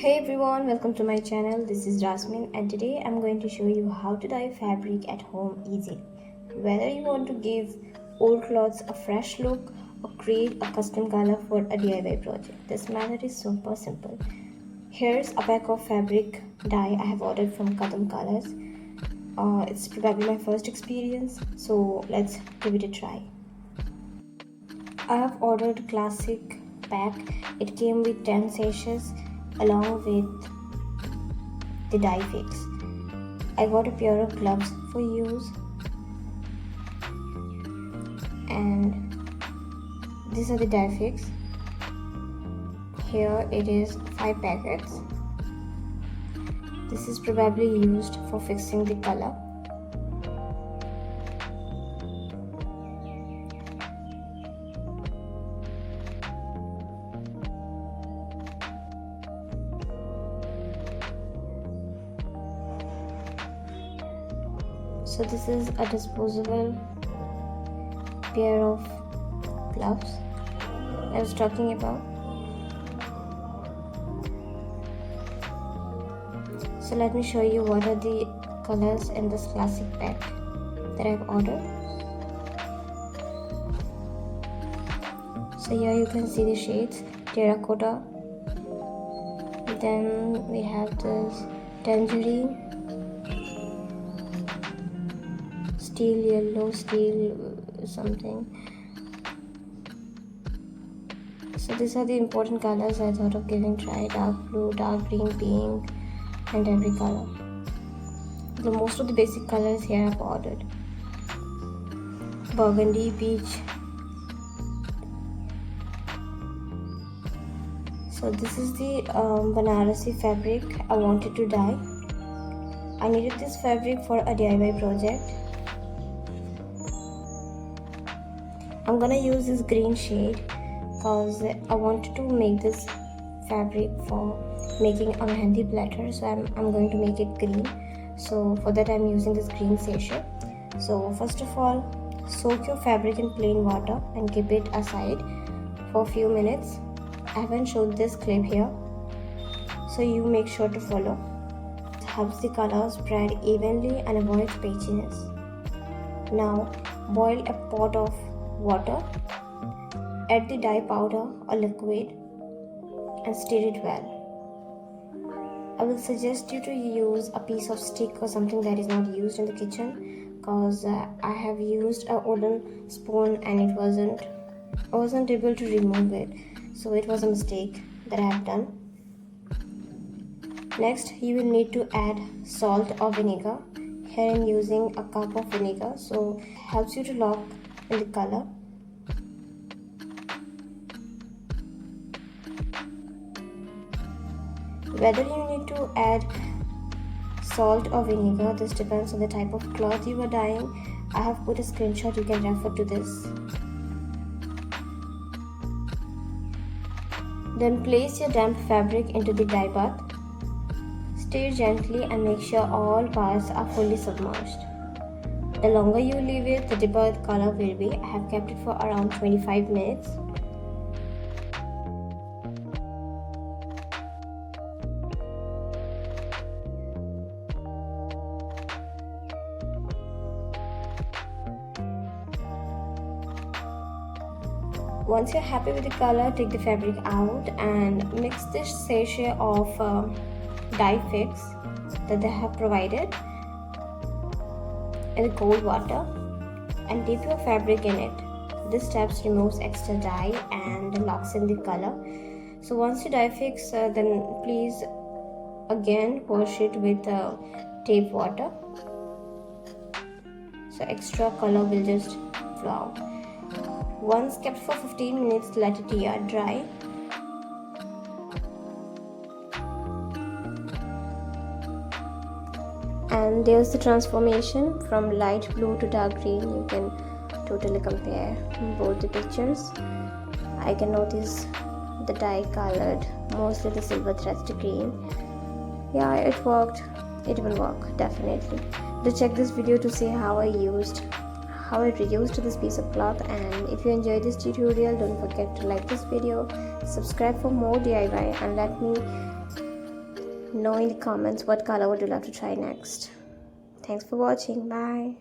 Hey everyone, welcome to my channel. This is Jasmine and today I'm going to show you how to dye fabric at home easily. Whether you want to give old clothes a fresh look or create a custom color for a DIY project, this method is super simple. Here's a pack of fabric dye I have ordered from Custom Colors. It's probably my first experience, so let's give it a try. I have ordered classic pack. It came with 10 sachets along with the dye fix. I got a pair of gloves for use, and these are the dye fix. Here it is 5 packets. This is probably used for fixing the color. So this is a disposable pair of gloves I was talking about. So let me show you what are the colors in this classic pack that I've ordered. So here you can see the shades: terracotta, then we have this tangerine, steel yellow, steel something. So these are the important colors I thought of giving try: dark blue, dark green, pink, and every color. The most of the basic colors here I've ordered: burgundy, peach. So this is the Banarasi fabric I wanted to dye. I needed this fabric for a DIY project. I'm gonna use this green shade because I wanted to make this fabric for making a mehendi platter, so I'm going to make it green. So for that I'm using this green sachet. So first of all, soak your fabric in plain water and keep it aside for a few minutes. I haven't showed this clip here, so you make sure to follow. It helps the color spread evenly and avoids patchiness. Now boil a pot of water, add the dye powder or liquid and stir it well. I will suggest you to use a piece of stick or something that is not used in the kitchen, because I have used a wooden spoon and I wasn't able to remove it, so it was a mistake that I have done. Next you will need to add salt or vinegar. Here I'm using a cup of vinegar, so it helps you to lock in the color. Whether you need to add salt or vinegar, this depends on the type of cloth you are dyeing. I have put a screenshot, you can refer to this. Then place your damp fabric into the dye bath. Stir gently and make sure all parts are fully submerged. The longer you leave it, the deeper the color will be. I have kept it for around 25 minutes. Once you're happy with the color, take the fabric out and mix this sachet of dye fix that they have provided in the cold water and dip your fabric in it. This step removes extra dye and locks in the color. So once you dye fix, then please again wash it with tap water, so extra color will just flow out. Once kept for 15 minutes, let it air dry. And there's the transformation from light blue to dark green. You can totally compare both the pictures. I can notice the dye colored mostly the silver threads to green. Yeah, it worked. It will work definitely. Do check this video to see how I reused this piece of cloth. And if you enjoyed this tutorial, don't forget to like this video, subscribe for more DIY, and let me know in the comments what color would you love to try next. Thanks for watching. Bye.